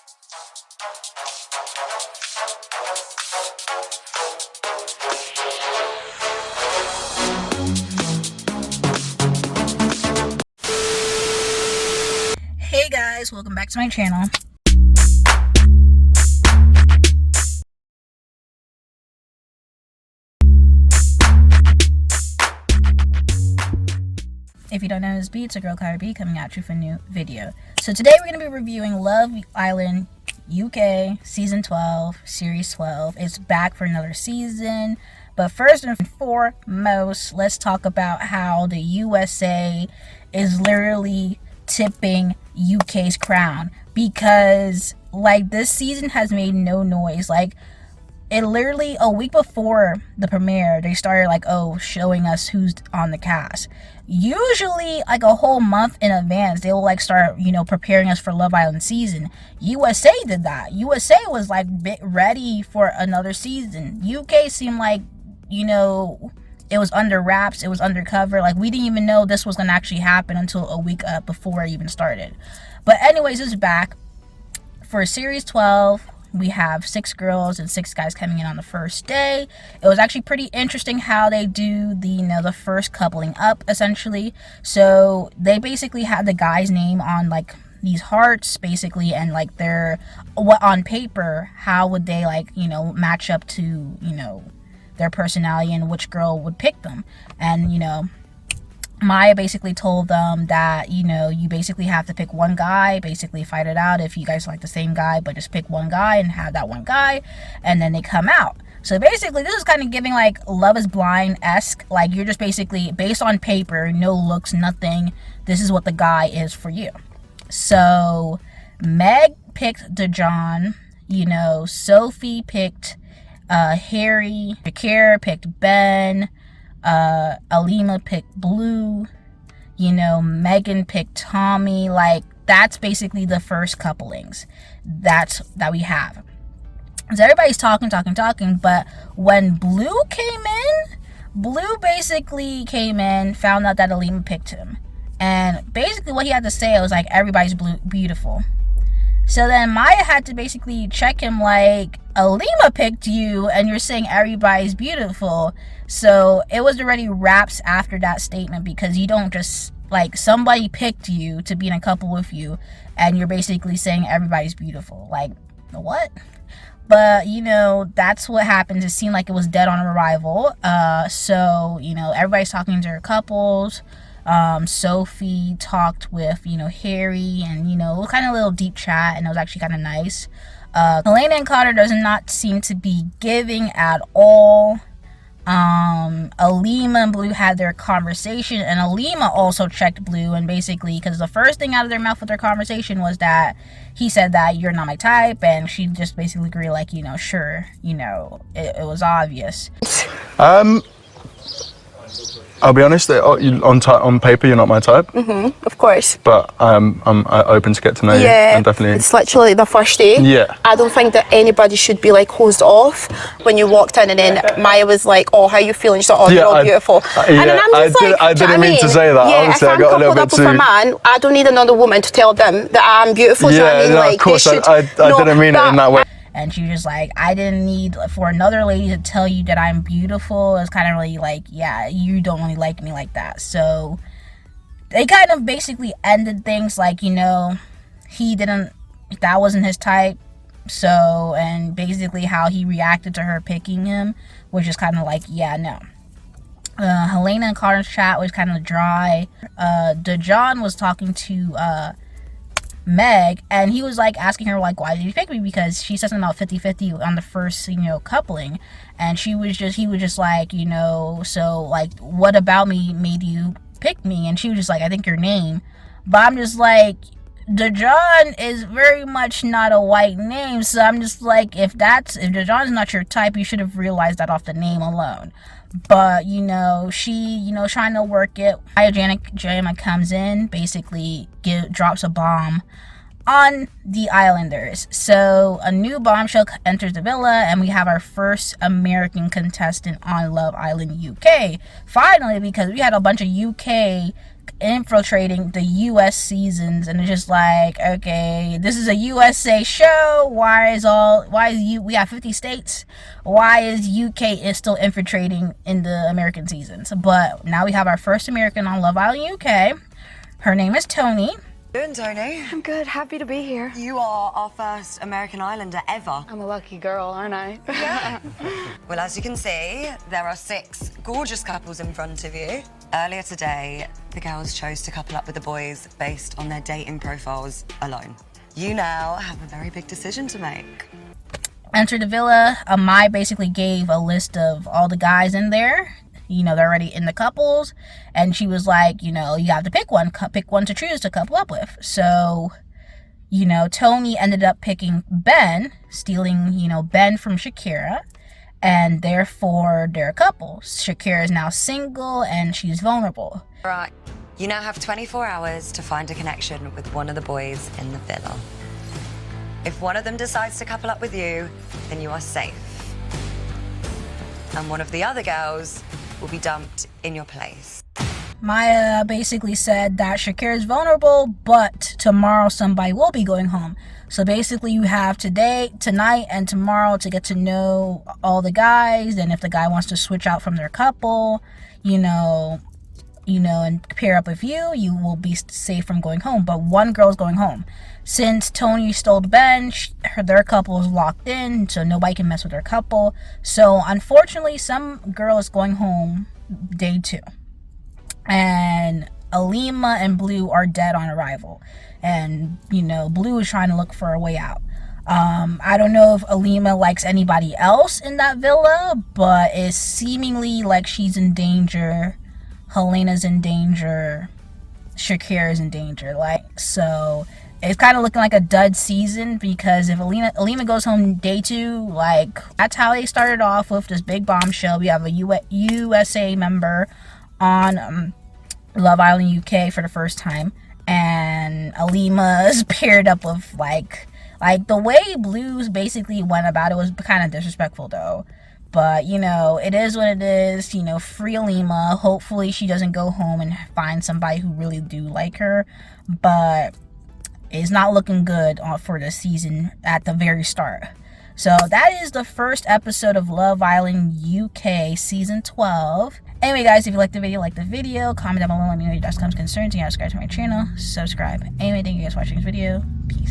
Hey guys, welcome back to my channel. If you don't know this beat, it's a girl KylerB coming at you for a new video. So today we're going to be reviewing Love Island UK Season 12, Series 12. It's back for another season. But first and foremost, let's talk about how the USA is literally tipping UK's crown. Because, like, this season has made no noise. Like, it literally, a week before the premiere, they started, like, showing us who's on the cast. Usually, like, a whole month in advance, they will, like, start, preparing us for Love Island season. USA did that. USA was, like, ready for another season. UK seemed like, it was under wraps, it was undercover. Like, we didn't even know this was gonna actually happen until a week before it even started. But anyways, it's back. For Series 12, we have 6 girls and 6 guys coming in on the first day. It was actually pretty interesting how they do the first coupling up, essentially. So they basically had the guy's name on, like, these hearts, basically, and, like, what on paper, how would they, like, match up to, their personality and which girl would pick them. And, Maya basically told them that, you basically have to pick one guy, basically fight it out if you guys like the same guy, but just pick one guy and have that one guy, and then they come out. So basically, this is kind of giving, like, Love is Blind-esque. Like, you're just basically, based on paper, no looks, nothing, this is what the guy is for you. So, Meg picked DeJohn, Sophie picked Harry, Shakira picked Ben, Alima picked Blue, Megan picked Tommy. Like, that's basically the first couplings that we have. So everybody's talking, but when Blue basically came in, found out that Alima picked him, and basically what he had to say was like, everybody's beautiful. So then Maya had to basically check him, like, Alima picked you and you're saying everybody's beautiful. So it was already wraps after that statement, because you don't just, like, somebody picked you to be in a couple with you and you're basically saying everybody's beautiful. Like, what? But, that's what happened. It seemed like it was dead on arrival. So, everybody's talking to their couples. Sophie talked with, Harry, and, kind of a little deep chat, and it was actually kind of nice. Helena and Connor does not seem to be giving at all. Alima and Blue had their conversation, and Alima also checked Blue, and basically, because the first thing out of their mouth with their conversation was that he said that you're not my type, and she just basically agreed, like, sure, it was obvious. I'll be honest, on paper you're not my type. Of course. But I'm open to get to know you. And definitely. It's literally the first day. Yeah. I don't think that anybody should be, like, closed off when you walked in, and then Maya was like, "Oh, how you feeling?" She's like, "Oh, you're all beautiful." And then I'm just I didn't mean to say that. Yeah, honestly, if I'm I got a little coupled bit up with a man, I don't need another woman to tell them that I'm beautiful. Yeah, Like, of course. I didn't mean it in that way. And she was just like, I didn't need for another lady to tell you that I'm beautiful. It's kind of really like, yeah, you don't really like me like that. So they kind of basically ended things like, that wasn't his type. So, and basically how he reacted to her picking him, which is kind of like, yeah, no. Helena and Connor's chat was kind of dry. DeJohn was talking to Meg, and he was, like, asking her, like, why did you pick me? Because she said something about 50-50 on the first, coupling, and he was just like, so, like, what about me made you pick me? And she was just like, I think your name. But I'm just like, DeJohn is very much not a white name, so I'm just like, if DeJohn's not your type, you should have realized that off the name alone. But, she, trying to work it. Hygienic Gemma comes in, basically drops a bomb on the Islanders. So, a new bombshell enters the villa, and we have our first American contestant on Love Island UK. Finally, because we had a bunch of UK infiltrating the US seasons, and it's just like, okay, this is a USA show. We have 50 states. Why is UK is still infiltrating in the American seasons? But now we have our first American on Love Island UK. Her name is Tony. Doing, Tony? I'm good. Happy to be here. You are our first American Islander ever. I'm a lucky girl, aren't I? Yeah. Well, as you can see, there are 6 gorgeous couples in front of you. Earlier today, the girls chose to couple up with the boys based on their dating profiles alone. You now have a very big decision to make. Enter the villa. Mai basically gave a list of all the guys in there. You know, they're already in the couples, and she was like, you know, you have to pick one to choose to couple up with. So, you know, Tony ended up picking Ben, stealing, you know, Ben from Shakira, and therefore they're a couple. Shakira is now single and she's vulnerable. Right, you now have 24 hours to find a connection with one of the boys in the villa. If one of them decides to couple up with you, then you are safe. And one of the other girls will be dumped in your place. Maya basically said that Shakira is vulnerable, but tomorrow somebody will be going home. So basically you have tonight, and tomorrow to get to know all the guys, and if the guy wants to switch out from their couple, you know, and pair up with you, you will be safe from going home. But one girl's going home. Since Tony stole Ben, their couple is locked in, so nobody can mess with their couple. So unfortunately, some girl is going home day 2. And Alima and Blue are dead on arrival. And, you know, Blue is trying to look for a way out. I don't know if Alima likes anybody else in that villa, but it's seemingly like she's in danger. Helena's in danger. Shakira's in danger. So it's kind of looking like a dud season, because if Alima goes home day 2, that's how they started off with this big bombshell. We have a USA member on Love Island UK for the first time, and Alima's paired up with like the way Blues basically went about it was kind of disrespectful though. But, you know, it is what it is. You know, free Alima. Hopefully she doesn't go home and find somebody who really do like her. But it's not looking good for the season at the very start. So that is the first episode of Love Island UK Season 12. Anyway, guys, if you liked the video, comment down below. Let me know your thoughts, comments, concerns, and subscribe to my channel. Subscribe. Anyway, thank you guys for watching this video. Peace.